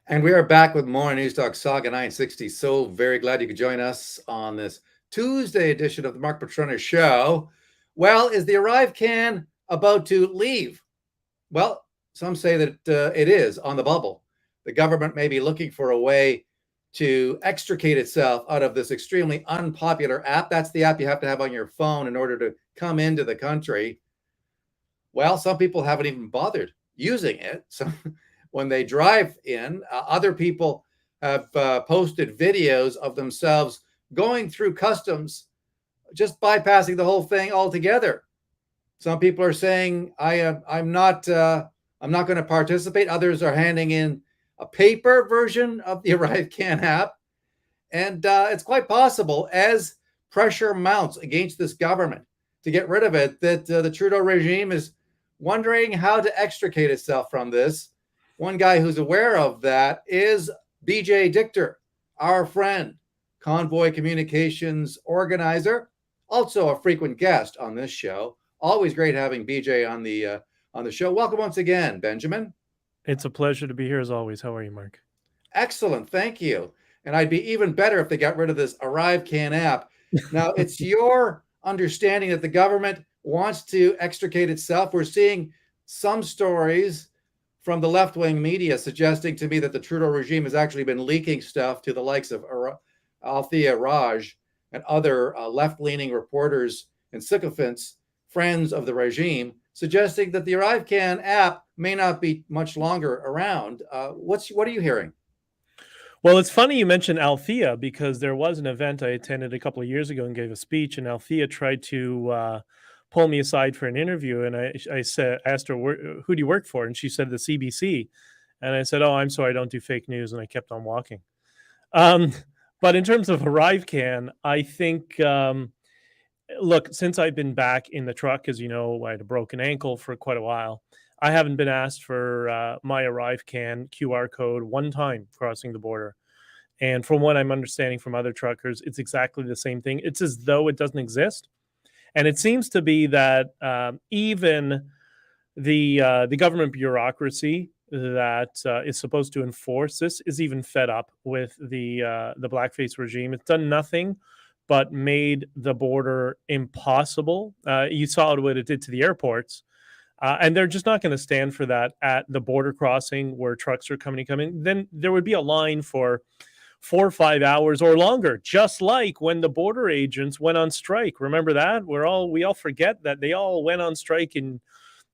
And we are back with more News Talk Saga 960. So very glad you could join us on this Tuesday edition of the Mark Petrona Show. Well, is the Arrive Can about to leave? Well, some say that it is on the bubble. The government may be looking for a way to extricate itself out of this extremely unpopular app. That's the app you have to have on your phone in order to come into the country. Well, some people haven't even bothered using it. So when they drive in, other people have posted videos of themselves going through customs, just bypassing the whole thing altogether. Some people are saying, I'm not going to participate. Others are handing in a paper version of the Arrive Can app. And it's quite possible, as pressure mounts against this government to get rid of it, that the Trudeau regime is wondering how to extricate itself from this. One guy who's aware of that is BJ Dichter, our friend, Convoy Communications organizer, also a frequent guest on this show. Always great having BJ on the show. Welcome once again, Benjamin. It's a pleasure to be here as always. How are you, Mark? Excellent, thank you. And I'd be even better if they got rid of this Arrive Can app. Now, it's your understanding that the government wants to extricate itself. We're seeing some stories from the left-wing media suggesting to me that the Trudeau regime has actually been leaking stuff to the likes of Althea Raj and other left-leaning reporters and sycophants, friends of the regime, suggesting that the Arrive Can app may not be much longer around. What are you hearing? Well, it's funny you mentioned Althea because there was an event I attended a couple of years ago and gave a speech, and Althea tried to pull me aside for an interview, and asked her, "Who do you work for?" And she said the CBC, and I said, "Oh, I'm sorry, I don't do fake news," and I kept on walking. Um, but in terms of Arrive Can, I think. Look, since I've been back in the truck, as you know, I had a broken ankle for quite a while. I haven't been asked for my Arrive Can QR code one time crossing the border. And from what I'm understanding from other truckers, it's exactly the same thing. It's as though it doesn't exist. And it seems to be that even the government bureaucracy that is supposed to enforce this is even fed up with the blackface regime. It's done nothing but made the border impossible. You saw what it did to the airports. And they're just not going to stand for that at the border crossing where trucks are coming. Then there would be a line for 4 or 5 hours or longer, just like when the border agents went on strike. Remember that? We all forget that they all went on strike in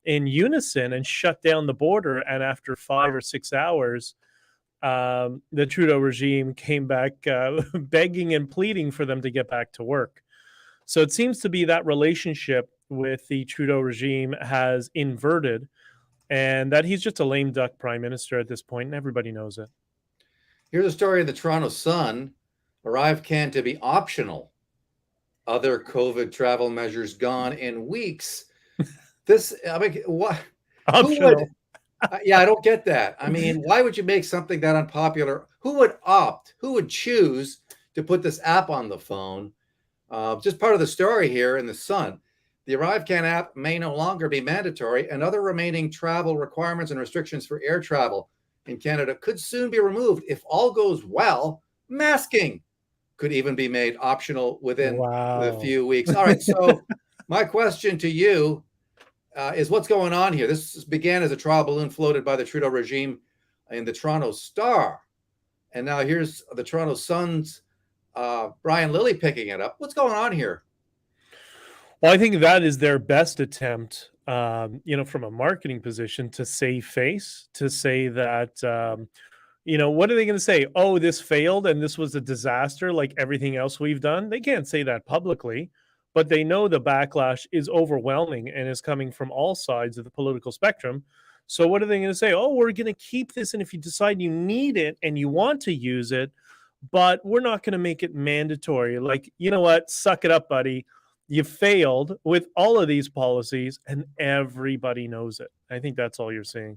unison and shut down the border. And after 5 or 6 hours, the Trudeau regime came back begging and pleading for them to get back to work. So it seems to be that relationship with the Trudeau regime has inverted, and that he's just a lame duck prime minister at this point, and everybody knows it. Here's a story in the Toronto Sun. Arrive Can to be optional. Other COVID travel measures gone in weeks. What? Optional. Who would? Yeah, I don't get that. I mean, why would you make something that unpopular? Who would opt? Who would choose to put this app on the phone? Just part of the story here in the Sun. The Arrive Can app may no longer be mandatory, and other remaining travel requirements and restrictions for air travel in Canada could soon be removed. If all goes well, masking could even be made optional within a few weeks. All right, so my question to you is what's going on here? This began as a trial balloon floated by the Trudeau regime in the Toronto Star. And now here's the Toronto Sun's Brian Lilly picking it up. What's going on here? Well, I think that is their best attempt, from a marketing position to save face, to say that, what are they going to say? Oh, this failed and this was a disaster like everything else we've done. They can't say that publicly, but they know the backlash is overwhelming and is coming from all sides of the political spectrum. So what are they going to say? Oh, we're going to keep this. And if you decide you need it and you want to use it, but we're not going to make it mandatory. Like, you know what? Suck it up, buddy. You failed with all of these policies and everybody knows it. I think that's all you're seeing.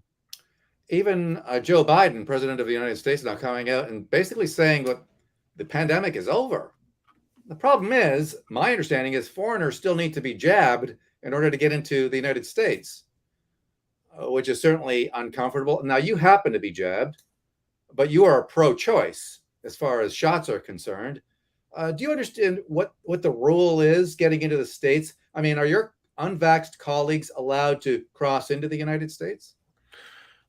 Even Joe Biden, president of the United States, now coming out and basically saying, look, the pandemic is over. The problem is, my understanding is foreigners still need to be jabbed in order to get into the United States, which is certainly uncomfortable. Now, you happen to be jabbed, but you are pro-choice as far as shots are concerned. Do you understand what the rule is getting into the States? I mean, are your unvaxxed colleagues allowed to cross into the United States?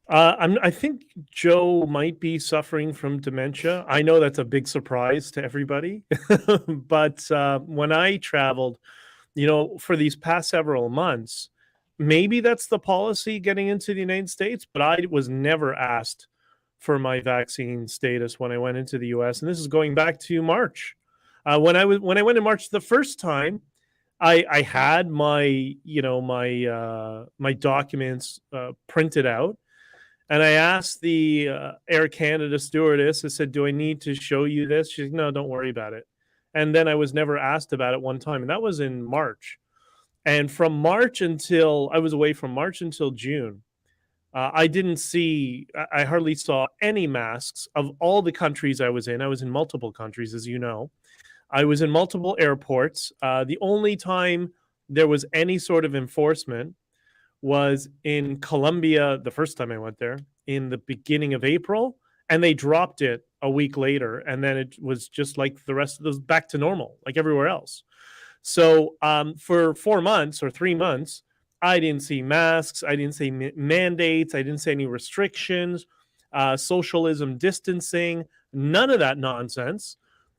I think Joe might be suffering from dementia. I know that's a big surprise to everybody, but when I traveled, for these past several months, maybe that's the policy getting into the United States, but I was never asked for my vaccine status when I went into the US. And this is going back to March. When I went in March the first time, I had my documents printed out, and I asked the Air Canada stewardess. I said, "Do I need to show you this?" She's, "No, don't worry about it." And then I was never asked about it one time, and that was in March. And from March until I was away from March until June, I hardly saw any masks of all the countries I was in. I was in multiple countries, as you know. I was in multiple airports. The only time there was any sort of enforcement was in Colombia the first time I went there in the beginning of April, and they dropped it a week later, and then it was just like the rest of those back to normal, like everywhere else. So for 4 months or 3 months, I didn't see masks, I didn't see mandates, I didn't see any restrictions, socialism, distancing, none of that nonsense.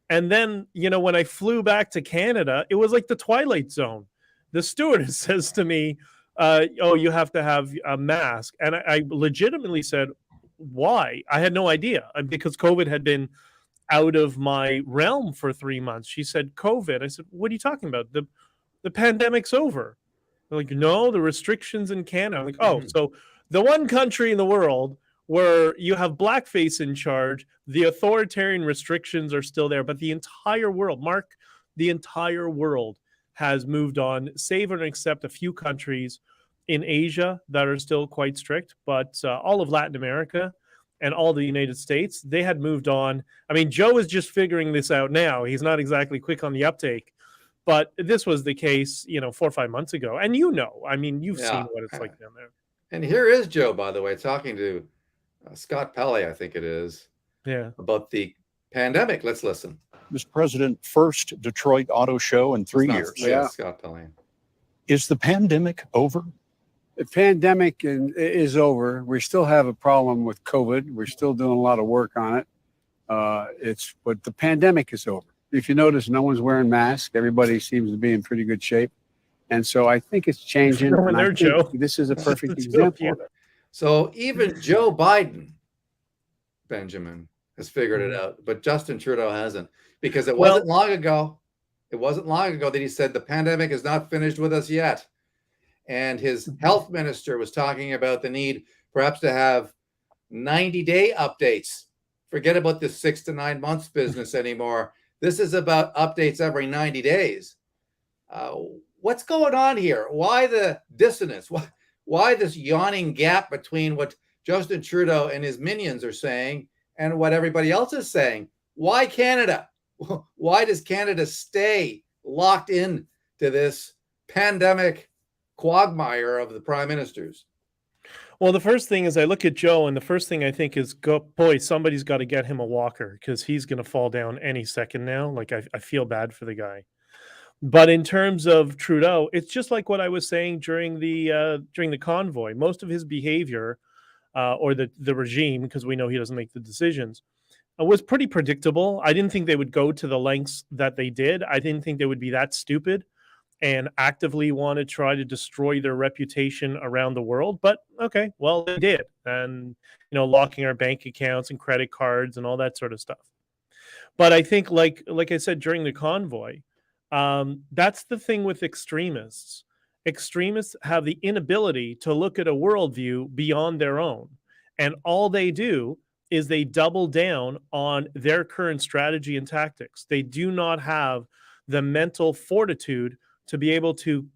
And then, when I flew back to Canada, it was like the Twilight Zone. The stewardess says to me, "Oh, you have to have a mask." And I legitimately said, "Why?" I had no idea, because COVID had been out of my realm for 3 months. She said, "COVID." I said, "What are you talking about? The pandemic's over." They're like, "No, the restrictions in Canada." I'm like, "Oh, so the one country in the world where you have blackface in charge, the authoritarian restrictions are still there, but the entire world, Mark, the entire world has moved on, save and except a few countries in Asia that are still quite strict, but all of Latin America and all the United States, they had moved on. I mean, Joe is just figuring this out now. He's not exactly quick on the uptake, but this was the case, 4 or 5 months ago. And I mean, you've seen Yeah. what it's like down there. And here is Joe, by the way, talking to Scott Pelley, I think it is, Yeah. about the pandemic. Let's listen. Mr. President, first Detroit Auto Show in 3 years. Yeah, Scott Pelley. Is the pandemic over? The pandemic is over. We still have a problem with COVID. We're still doing a lot of work on it. But the pandemic is over. If you notice, no one's wearing masks. Everybody seems to be in pretty good shape. And so I think it's changing. And I think Joe. this is a perfect example of it. So even Joe Biden, Benjamin, has figured it out, but Justin Trudeau hasn't, because it wasn't long ago. It wasn't long ago that he said the pandemic is not finished with us yet. And his health minister was talking about the need perhaps to have 90-day updates. Forget about this 6 to 9 months business anymore. This is about updates every 90 days. What's going on here? Why the dissonance? Why this yawning gap between what Justin Trudeau and his minions are saying and what everybody else is saying? Why Canada? Why does Canada stay locked in to this pandemic quagmire of the prime ministers? Well, the first thing is I look at Joe, and the first thing I think is, boy, somebody's got to get him a walker, because he's going to fall down any second now. Like, I feel bad for the guy. But in terms of Trudeau, it's just like what I was saying during the convoy. Most of his behavior, or the regime, because we know he doesn't make the decisions, was pretty predictable. I didn't think they would go to the lengths that they did. I didn't think they would be that stupid and actively want to try to destroy their reputation around the world. But okay, well, they did. And, locking our bank accounts and credit cards and all that sort of stuff. But I think, like I said during the convoy, that's the thing with extremists. Extremists have the inability to look at a worldview beyond their own. And all they do is they double down on their current strategy and tactics. They do not have the mental fortitude to be able to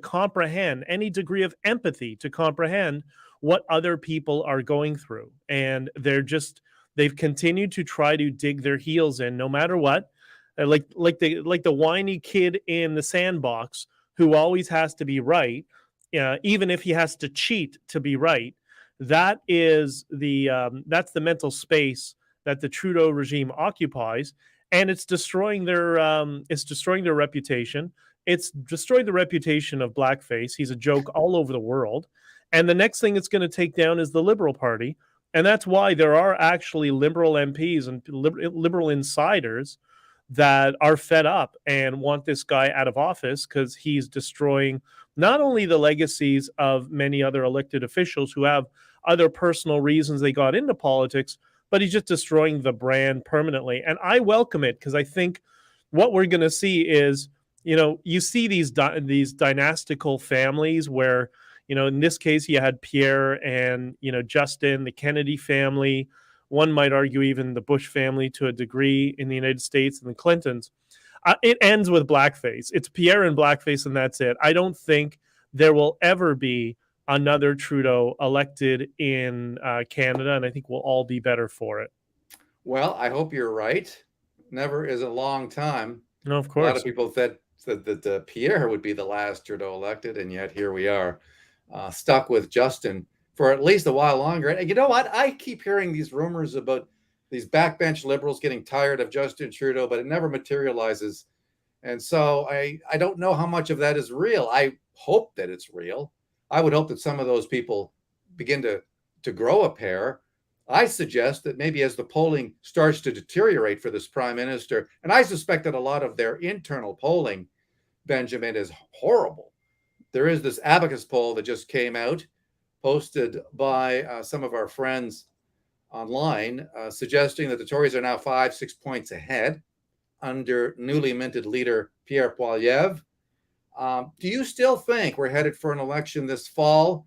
comprehend any degree of empathy, to comprehend what other people are going through. And they've continued to try to dig their heels in no matter what. Like the whiny kid in the sandbox who always has to be right, even if he has to cheat to be right. That is that's the mental space that the Trudeau regime occupies, and it's destroying their reputation. It's destroyed the reputation of blackface. He's a joke all over the world. And the next thing it's going to take down is the Liberal Party. And that's why there are actually Liberal MPs and Liberal insiders that are fed up and want this guy out of office because he's destroying not only the legacies of many other elected officials who have other personal reasons they got into politics, but he's just destroying the brand permanently. And I welcome it because I think what we're going to see is, you see these dynastical families where, in this case, you had Pierre and, Justin, the Kennedy family. One might argue even the Bush family to a degree in the United States, and the Clintons. It ends with blackface. It's Pierre and blackface, and that's it. I don't think there will ever be another Trudeau elected in Canada, and I think we'll all be better for it. Well, I hope you're right. Never is a long time. No, of A course. lot of people said that Pierre would be the last Trudeau elected, and yet here we are, stuck with Justin for at least a while longer. And you know what? I keep hearing these rumors about these backbench Liberals getting tired of Justin Trudeau, but it never materializes. And so I don't know how much of that is real. I hope that it's real. I would hope that some of those people begin to grow a pair. I suggest that maybe as the polling starts to deteriorate for this prime minister, and I suspect that a lot of their internal polling, Benjamin, is horrible. There is this Abacus poll that just came out, posted by some of our friends online, suggesting that the Tories are now 5-6 points ahead under newly minted leader Pierre Poilievre. Do you still think we're headed for an election this fall,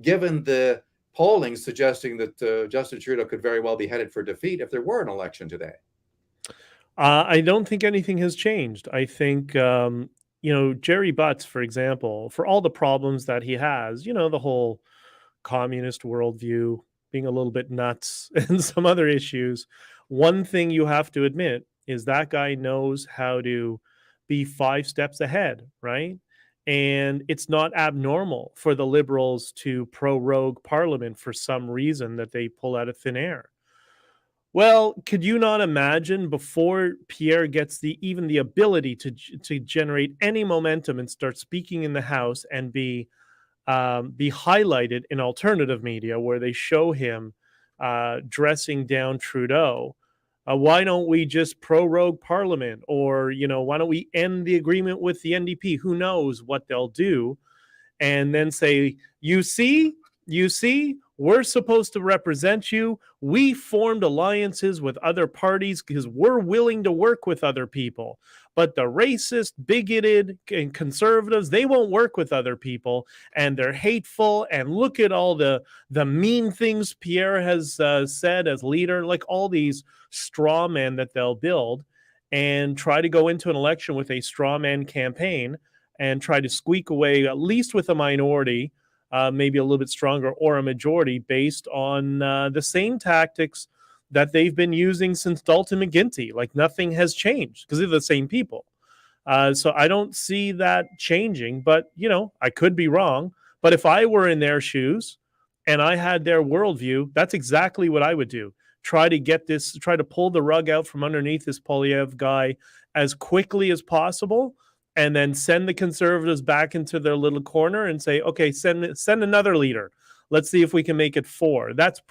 given the polling suggesting that Justin Trudeau could very well be headed for defeat if there were an election today? I don't think anything has changed. I think, Jerry Butts, for example, for all the problems that he has, the whole communist worldview, being a little bit nuts, and some other issues, one thing you have to admit is that guy knows how to be 5 steps ahead, right? And it's not abnormal for the Liberals to prorogue Parliament for some reason that they pull out of thin air. Well, could you not imagine before Pierre gets even the ability to generate any momentum and start speaking in the House and be highlighted in alternative media where they show him dressing down Trudeau? Why don't we just prorogue Parliament? Or, why don't we end the agreement with the NDP? Who knows what they'll do? And then say, you see, we're supposed to represent you. We formed alliances with other parties because we're willing to work with other people. But the racist, bigoted, and conservatives, they won't work with other people, and they're hateful. And look at all the mean things Pierre has said as leader, like all these straw men that they'll build and try to go into an election with a straw man campaign and try to squeak away, at least with a minority, maybe a little bit stronger, or a majority based on the same tactics that they've been using since Dalton McGuinty. Like nothing has changed because they're the same people. So I don't see that changing, but I could be wrong. But if I were in their shoes and I had their worldview, that's exactly what I would do. Try to pull the rug out from underneath this Poilievre guy as quickly as possible, and then send the Conservatives back into their little corner and say, okay, send another leader. Let's see if we can make it 4. That's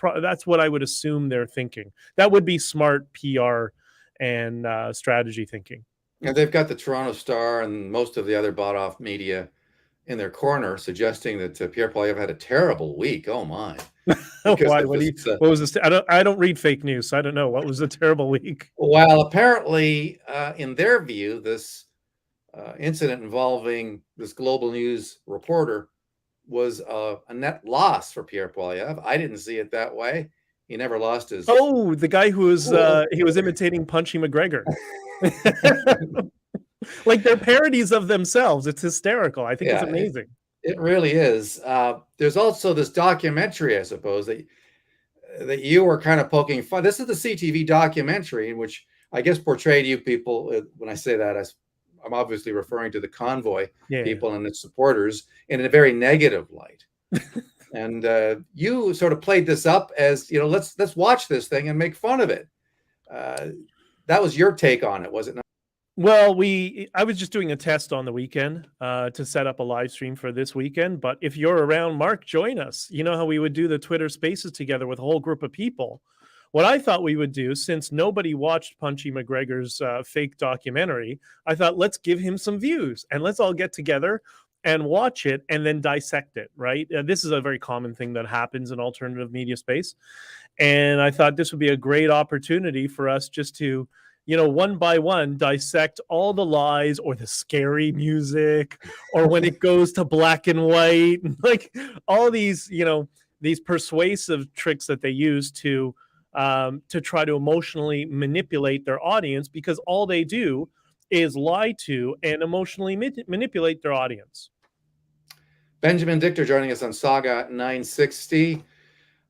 what I would assume they're thinking. That would be smart PR and strategy thinking. Yeah, they've got the Toronto Star and most of the other bought-off media in their corner, suggesting that Pierre Poilievre had a terrible week. Oh my! Why? What was this? I don't read fake news, so I don't know. What was a terrible week? Well, apparently, in their view, this incident involving this Global News reporter was a net loss for Pierre Poilievre. I didn't see it that way. He never lost his. Oh, the guy who was he was imitating Punchy McGregor. Like they're parodies of themselves. It's hysterical. I think it's amazing. It really is. There's also this documentary, I suppose, that you were kind of poking fun. This is the CTV documentary in which I guess portrayed you people. When I say that, I'm obviously referring to the convoy people and its supporters in a very negative light. And you sort of played this up as, let's watch this thing and make fun of it. That was your take on it, was it not? Well, I was just doing a test on the weekend to set up a live stream for this weekend. But if you're around, Mark, join us. You know how we would do the Twitter Spaces together with a whole group of people. What I thought we would do, since nobody watched Punchy McGregor's fake documentary, I thought let's give him some views and let's all get together and watch it and then dissect it. Right? This is a very common thing that happens in alternative media space, and I thought this would be a great opportunity for us just to, one by one, dissect all the lies or the scary music, or when it goes to black and white, like all these, these persuasive tricks that they use to try to emotionally manipulate their audience, because all they do is lie to and emotionally manipulate their audience. Benjamin Dichter joining us on Saga 960.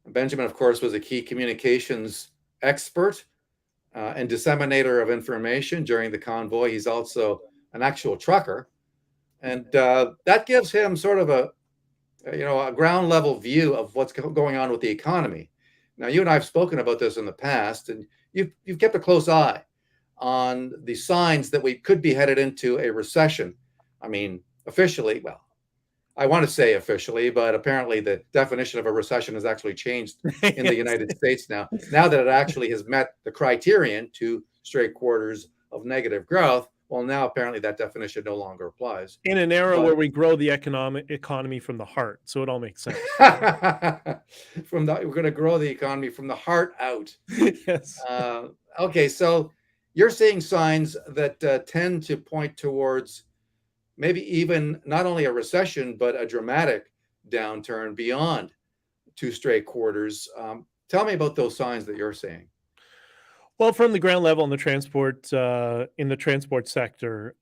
Benjamin, of course, was a key communications expert and disseminator of information during the convoy. He's also an actual trucker. And that gives him sort of a ground level view of what's going on with the economy. Now, you and I have spoken about this in the past, and you've kept a close eye on the signs that we could be headed into a recession. I mean, officially, well, I want to say officially, but apparently the definition of a recession has actually changed in the United States now that it actually has met the criterion, 2 straight quarters of negative growth. Well, now apparently that definition no longer applies. In an era where we grow the economy from the heart, so it all makes sense. We're going to grow the economy from the heart out. Yes. Okay, so you're seeing signs that tend to point towards maybe even not only a recession, but a dramatic downturn beyond 2 straight quarters. Tell me about those signs that you're seeing. Well, from the ground level in the transport sector,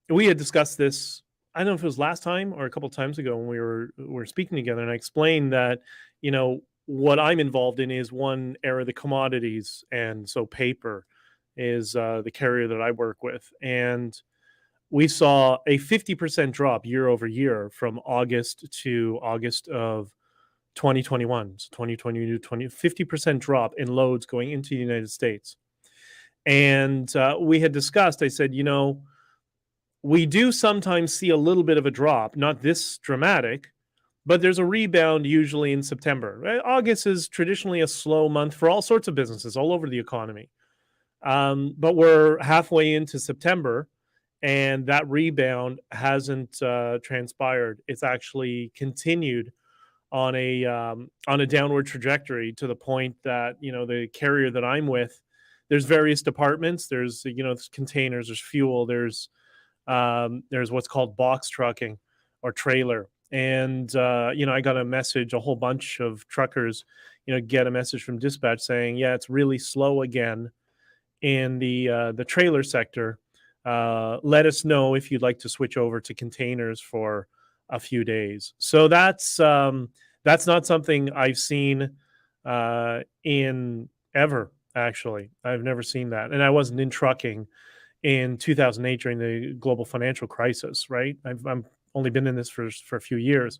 we had discussed this. I don't know if it was last time or a couple of times ago when we were speaking together, and I explained that what I'm involved in is one area, the commodities, and so paper is the carrier that I work with, and we saw a 50% drop year over year from August to August of 2021. So 2020 to 50% drop in loads going into the United States. And we had discussed, I said, we do sometimes see a little bit of a drop, not this dramatic, but there's a rebound usually in September. Right? August is traditionally a slow month for all sorts of businesses all over the economy. But we're halfway into September, and that rebound hasn't transpired. It's actually continued on a downward trajectory, to the point that the carrier that I'm with, there's various departments. There's containers, there's fuel, there's what's called box trucking or trailer, and I got a message, a whole bunch of truckers get a message from dispatch saying, yeah, it's really slow again in the trailer sector. Let us know if you'd like to switch over to containers for a few days. So that's not something I've seen in ever. Actually, I've never seen that, and I wasn't in trucking in 2008 during the global financial crisis. Right, I've only been in this for a few years,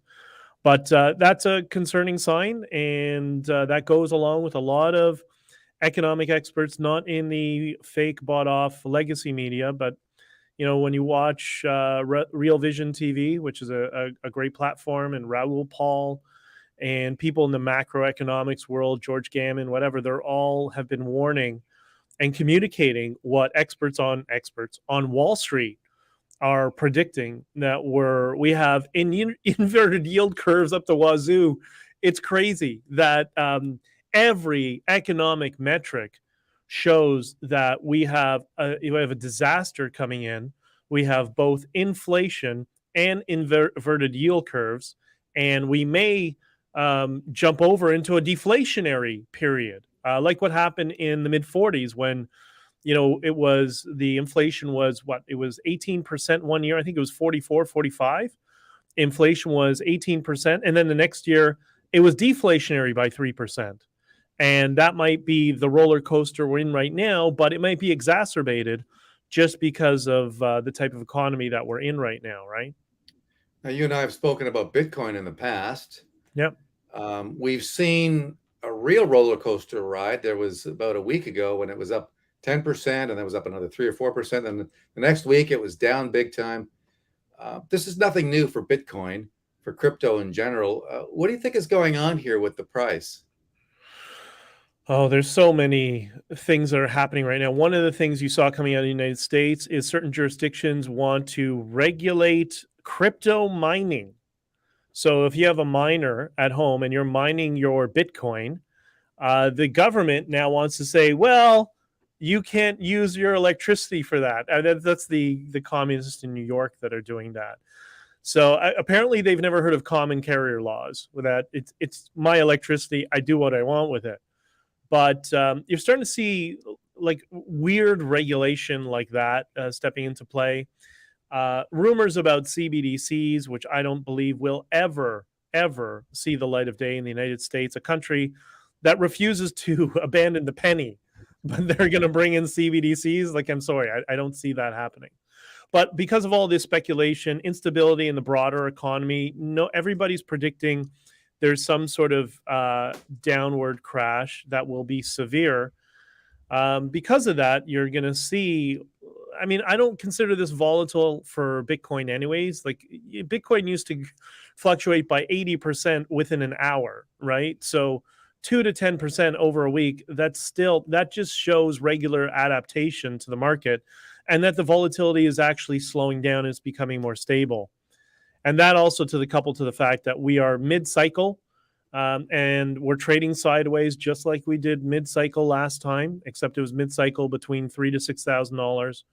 but that's a concerning sign, and that goes along with a lot of economic experts, not in the fake bought off legacy media, but when you watch Real Vision TV, which is a great platform, and Raoul Paul and people in the macroeconomics world, George Gammon, whatever, they're all have been warning and communicating what experts on Wall Street are predicting, that we have inverted yield curves up the wazoo. It's crazy that every economic metric shows that we have a disaster coming in. We have both inflation and inverted yield curves, and we may jump over into a deflationary period, like what happened in the mid 40s when the inflation was it was 18% one year. I think it was 44, 45. Inflation was 18%, and then the next year it was deflationary by 3%. And that might be the roller coaster we're in right now, but it might be exacerbated just because of the type of economy that we're in right now, right? Now, you and I have spoken about Bitcoin in the past. Yep. We've seen a real roller coaster ride. There was about a week ago when it was up 10%, and then was up another 3 or 4%. And the next week it was down big time. This is nothing new for Bitcoin, for crypto in general. What do you think is going on here with the price? Oh, there's so many things that are happening right now. One of the things you saw coming out of the United States is certain jurisdictions want to regulate crypto mining. So if you have a miner at home and you're mining your Bitcoin, the government now wants to say, well, you can't use your electricity for that. That's the communists in New York that are doing that. So apparently they've never heard of common carrier laws. With that, it's my electricity. I do what I want with it. But you're starting to see like weird regulation like that stepping into play. Rumors about CBDCs, which I don't believe will ever see the light of day in the United States, a country that refuses to abandon the penny, but they're going to bring in CBDCs. Like, I'm sorry, I don't see that happening. But because of all this speculation, instability in the broader economy, no, everybody's predicting there's some sort of downward crash that will be severe. Because of that, you're going to see. I mean, I don't consider this volatile for Bitcoin, anyways. Like, Bitcoin used to fluctuate by 80% within an hour, right? So 2 to 10% over a week, that just shows regular adaptation to the market, and that the volatility is actually slowing down and it's becoming more stable. And that also coupled to the fact that we are mid-cycle, and we're trading sideways just like we did mid-cycle last time, except it was mid-cycle between $3,000 to $6,000,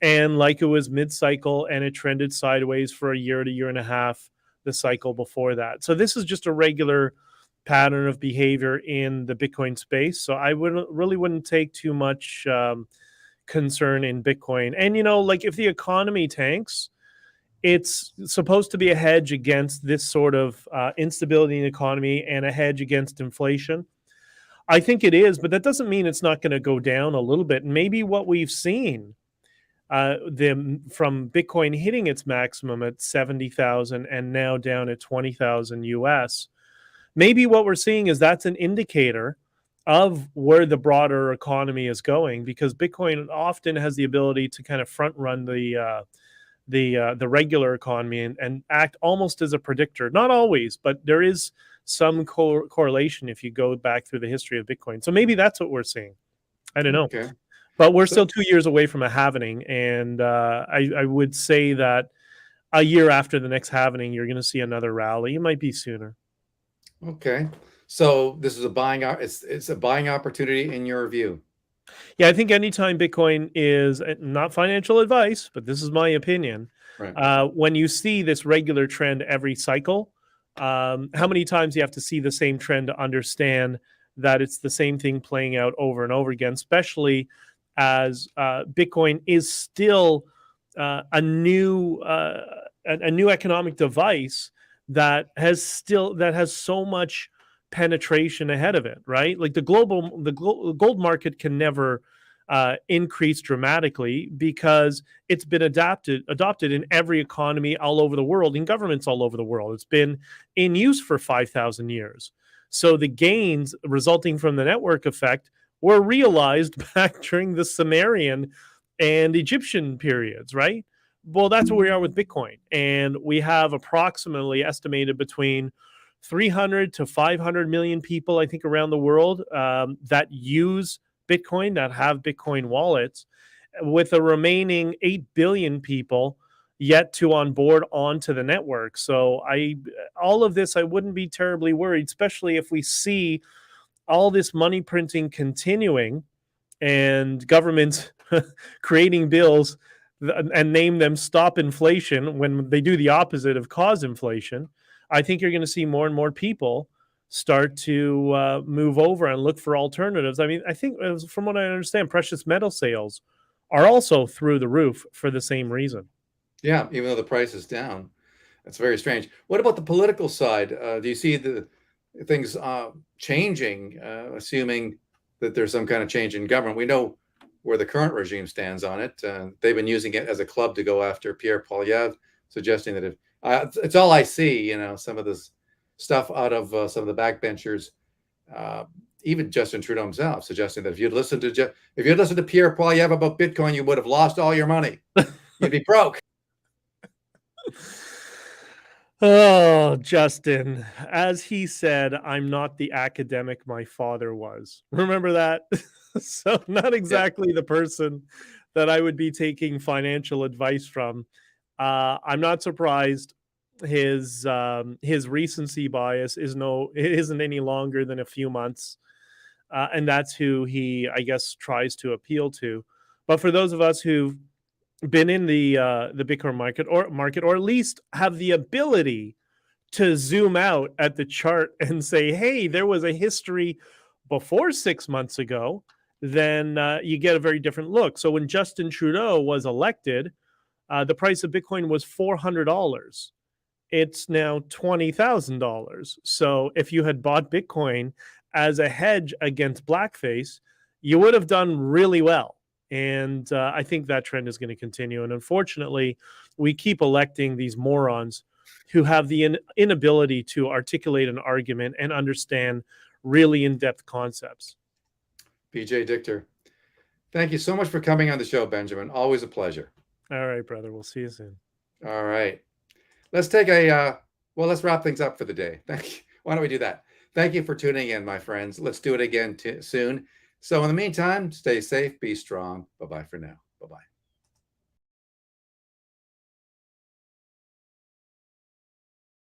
and like it was mid-cycle and it trended sideways for a year to year and a half the cycle before that. So this is just a regular pattern of behavior in the Bitcoin space. So I wouldn't take too much concern in Bitcoin. And like, if the economy tanks, it's supposed to be a hedge against this sort of instability in the economy and a hedge against inflation. I think it is, but that doesn't mean it's not going to go down a little bit. And maybe what we've seen from Bitcoin hitting its maximum at 70,000 and now down at 20,000 US, maybe what we're seeing is that's an indicator of where the broader economy is going, because Bitcoin often has the ability to kind of front run the regular economy and act almost as a predictor. Not always, but there is some correlation if you go back through the history of Bitcoin. So maybe that's what we're seeing. I don't know. Okay. But we're still 2 years away from a halvening, and I would say that a year after the next halvening, you're going to see another rally. It might be sooner. Okay. So this is it's a buying opportunity in your view. Yeah, I think anytime Bitcoin is not financial advice, but this is my opinion. Right. When you see this regular trend every cycle, how many times you have to see the same trend to understand that it's the same thing playing out over and over again, especially as Bitcoin is still a new economic device that has so much penetration ahead of it, right? Like the gold market can never increase dramatically because it's been adopted in every economy all over the world, in governments all over the world. It's been in use for 5,000 years. So the gains resulting from the network effect were realized back during the Sumerian and Egyptian periods, right? Well, that's where we are with Bitcoin. And we have approximately estimated between 300 to 500 million people, I think, around the world that use Bitcoin, that have Bitcoin wallets, with a remaining 8 billion people yet to onboard onto the network. So all of this, I wouldn't be terribly worried, especially if we see all this money printing continuing and governments creating bills and name them stop inflation when they do the opposite of cause inflation. I think you're going to see more and more people start to move over and look for alternatives. I mean, I think from what I understand, precious metal sales are also through the roof for the same reason. Yeah, even though the price is down. That's very strange. What about the political side? Do you see the things changing, assuming that there's some kind of change in government? We know where the current regime stands on it. They've been using it as a club to go after Pierre Poilievre, suggesting that if it's all I see, some of this stuff out of some of the backbenchers, even Justin Trudeau himself, suggesting that if you'd listened to Pierre Poilievre about Bitcoin, you would have lost all your money. You'd be broke. Oh, Justin, as he said, I'm not the academic my father was. Remember that? So not exactly the person that I would be taking financial advice from. I'm not surprised his recency bias isn't any longer than a few months, and that's who he, I guess, tries to appeal to. But for those of us who've been in the Bitcoin market, or at least have the ability to zoom out at the chart and say, hey, there was a history before 6 months ago, then you get a very different look. So when Justin Trudeau was elected, the price of Bitcoin was $400. It's now $20,000. So if you had bought Bitcoin as a hedge against blackface, you would have done really well. And I think that trend is going to continue. And unfortunately, we keep electing these morons who have the inability to articulate an argument and understand really in-depth concepts. BJ Dichter, thank you so much for coming on the show, Benjamin. Always a pleasure. All right, brother. We'll see you soon. All right. Let's wrap things up for the day. Thank you. Why don't we do that? Thank you for tuning in, my friends. Let's do it again soon. So in the meantime, stay safe, be strong. Bye-bye for now. Bye-bye.